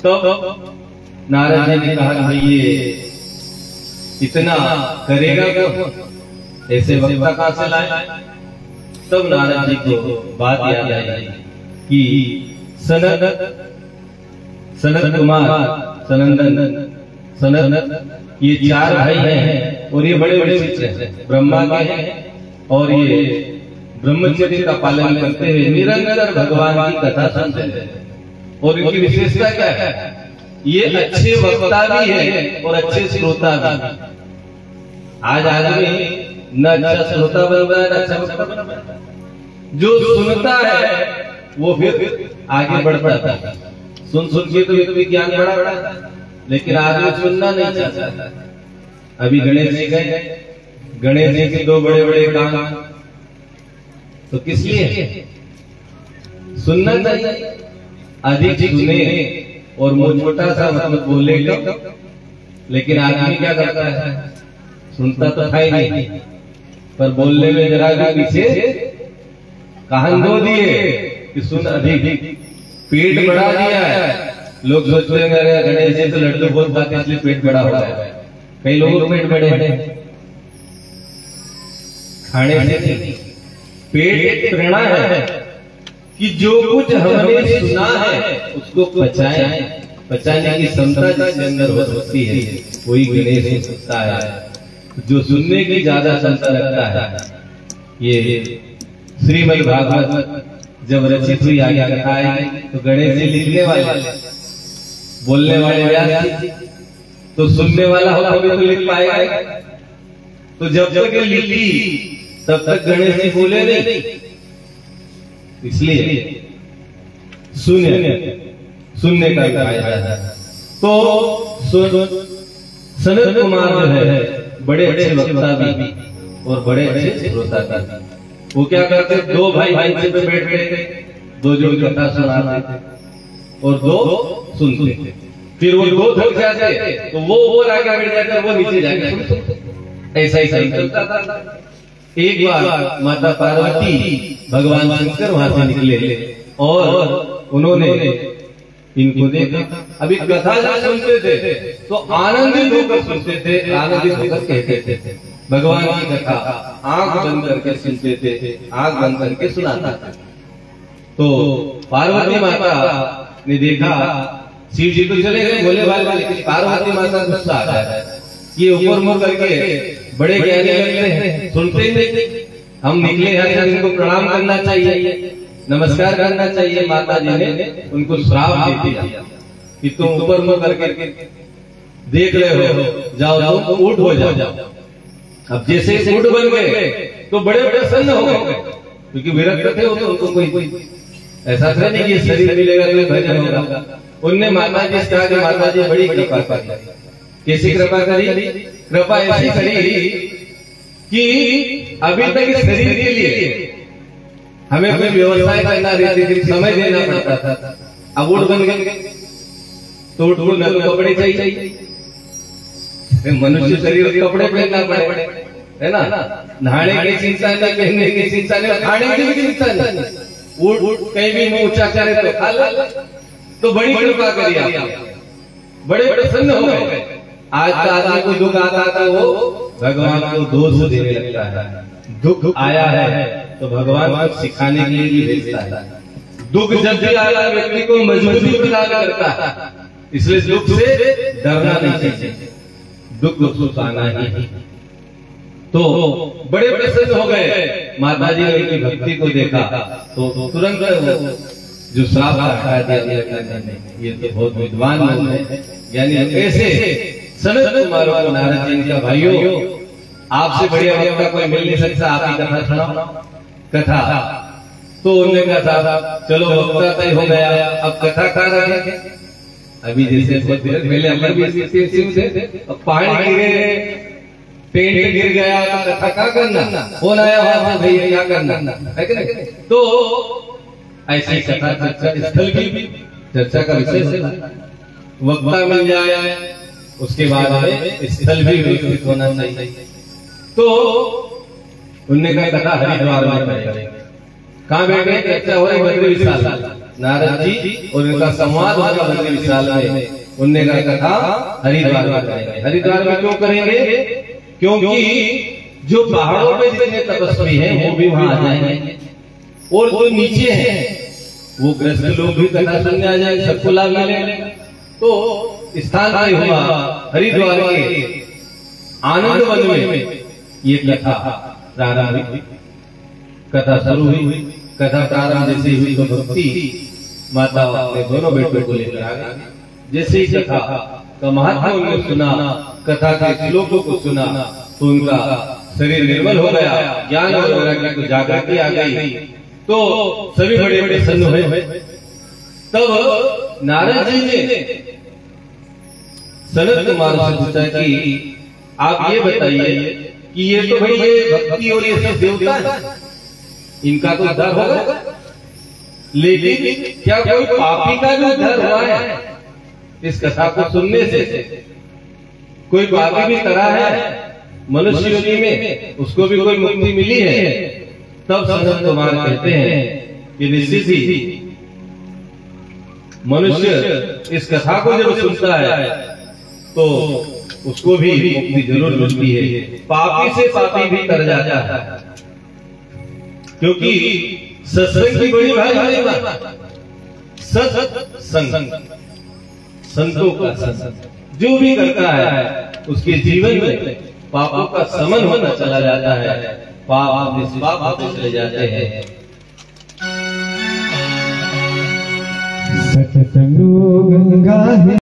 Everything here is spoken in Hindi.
तो नारद जी ने कहा भाई ये इतना करेगा कौन, ऐसे वक्ता कहां से लाए। तब नारद जी को बात याद आई कि सनत कुमार, सनंदन, ये चार भाई हैं और ये बड़े बड़े शिष्य हैं, ब्रह्मा के हैं और ये ब्रह्मचर्य का पालन करते हुए निरंतर भगवान की कथा सुनते हैं। और इनकी विशेषता क्या है, ये अच्छे वक्ता भी है और अच्छे श्रोता भी। आज आदमी न अच्छा श्रोता बन रहा है न अच्छा वक्ता बन रहा है। जो सुनता है वो फिर आगे बढ़ता है, सुन के तो व्यक्ति ज्ञान बढ़ा, लेकिन आदमी सुनना नहीं चाहता। अभी गणेश जी गए, गणेश जी के दो बड़े बड़े कान, तो किस लिए सुनना चाहिए, अधिक सुने और मोटा सा मतलब बोले तो। लेकिन आदमी क्या करता है, सुनता तो था ही नहीं, पर बोलने में जरा भी पीछे कान धो दिए कि सुन अधिक, पेट बढ़ा दिया है। लोग सोचते हैं अरे गणेश जी तो लड्डू बहुत खाते हैं इसलिए पेट बड़ा होता है। कई लोगों को पेट बड़े हैं खाने से, पेट एक प्रेरणा है कि जो कुछ हमने सुना है उसको पचाएं, पचाने की क्षमता जिसके अंदर हो सकती है वही गणेश हो सकता है, जो सुनने की ज्यादा क्षमता रखता है। ये श्रीमद् भागवत जब रचित हुई आगे कथा आई तो गणेश जी लिखने वाले, बोलने वाले व्यास जी, तो सुनने वाला हो तभी तो लिख पाएगा। तो जब तक ये लिखी तब तक गणेश जी बोले नहीं, इसलिए सुनने का फायदा है। तो सनत कुमार जो है बड़े अच्छे वक्ता भी और बड़े अच्छे श्रोता भी। वो क्या करते, दो भाई से बैठते थे, दो जो कथा सुनाते और दो सुनते थे। फिर वो दो थक जाते तो वो ऊपर आगे बैठ जाते, वो नीचे जाके सुनते। ऐसा ही चलता था। एक बार माता पार्वती भगवान शंकर वहां से निकले और उन्होंने इनको देखा। अभी कथा जब सुनते थे तो आनंदित होकर सुनते थे, आनंदित होकर कहते थे भगवान की कथा, आंख बंद करके सुनते थे, आंख बंद करके सुनाता था। तो पार्वती माता ने देखा, शिव जी तो चले गए भोले भाले, लेकिन पार्वती माता गुस्सा आ रहा है, ये ऊपर मुड़ करके बड़े ज्ञानी लगते हैं, सुनते ही नहीं। हम निकले हैं, इनको प्रणाम करना चाहिए, नमस्कार करना चाहिए। माता जी ने उनको श्राप दे दिया कि तुम ऊपर मुड़ करके देख रहे हो, जाओ तुम ऊंट हो जाओ। अब जैसे ऊंट बन गए तो बड़े प्रसन्न हो गए, क्योंकि विरक्त थे वो, तो उनको कोई ऐसा था नहीं कि शरीर मिलेगा तो भजन होगा। उनने माता जी से कहा कि माता जी बड़ी कृपा करी। कैसी कृपा करी? कृपा ऐसी करी कि अभी तक इस शरीर के लिए हमें कोई व्यवसाय करना रहती थी, समय देना पड़ता था। अब ऊंट बन गए तो ऊंट को कपड़े चाहिए, मनुष्य शरीर कपड़े पहनना पड़े, है ना। नहाने की चिंता नहीं, पहनने की चिंता नहीं, खाने की भी चिंता नहीं। ऊंट कहीं भी मुंह ऊंचा करे तो खा ले। तो बड़ी कृपा करी आप, बड़े प्रसन्न हो गए। आज का आदमी को दुख आता था वो भगवान को दोष देने लगता है। दुख आया है तो भगवान को सिखाने के लिए भी भेजता है। दुख जब भी आया व्यक्ति को मजबूती प्रदान करता है, इसलिए दुख से डरना नहीं चाहिए, दुख को आना ही। तो बड़े प्रसन्न हो गए। माता जी ने उनकी भक्ति को देखा तो तुरंत जो श्राप हटा दिया, ये तो बहुत विद्वान लोग हैं। यानी ऐसे सनत कुमारों को नारद जी ने कहा, भाइयों आपसे बढ़िया वक्ता कोई मिल नहीं सकता, आप ही कथा सुनाओ। कथा तो उन्होंने कहा चलो वक्ता तय हो गया, अब कथा कहाँ रखे। अभी जैसे पहले हम भी पानी गिरे, पेंट गिर गया, कथा क्या करना, फोन आया वहां से भैया क्या करना है कि नहीं। तो ऐसी कथा चर्चा स्थल की चर्चा का विषय वक्ता मिल जाए, उसके बाद में स्थल भी व्यवस्थित होना चाहिए। तो उनने कहा कथा हरिद्वार में करेंगे। कहाँ बैठे? चर्चा हो रही बद्री विशाल, नारद जी और इनका संवाद होगा बद्री विशाल में। उनने कहा हरिद्वार में करेंगे। हरिद्वार में क्यों करेंगे? क्योंकि जो पहाड़ों पे जितने तपस्वी हैं वो भी वहां आ जाएंगे, और जो नीचे हैं वो ग्रस्त लोग भी कथा सुनने आ जाएंगे, सबको लाभ मिलेगा। तो स्थान तय हुआ हरिद्वार के आनंद वन में ये कथा प्रारंभ हुई। कथा शुरू हुई। कथा प्रारंभ जैसे हुई तो भक्ति माता अपने दोनों बेटों को लेकर आ गई। जैसे ही कथा का महात्मा उन्होंने सुना, कथा के श्लोकों को सुना, तो उनका शरीर निर्मल हो गया, ज्ञान और वैराग्य को जागृति आ गई। तो सभी बड़े बड़े प्रसन्न हुए। तब नारद जी ने सनत कुमार से पूछा कि आप ये बताइए कि ये तो भाई ये भक्ति और ये सब देवता है, इनका तो उद्धार होगा, लेकिन क्या कोई पापी का भी उद्धार हुआ है? इस कथा को सुनने से कोई पापी भी करा है मनुष्य योनि में, उसको भी कोई मुक्ति मिली है? तब सनत कुमार कहते हैं कि निश्चित ही मनुष्य इस कथा को जब सुनता है तो उसको भी मुक्ति जरूर मिलती है। पापी से पापी भी कर जाता है, क्योंकि सत्संग की बड़ी भारी बात, सत्संग, संतों का संग जो भी करता है उसके जीवन में पापों का समन होना चला जाता है, पाप निष्पाप होते चले जाते हैं। सत्संग गंगा है।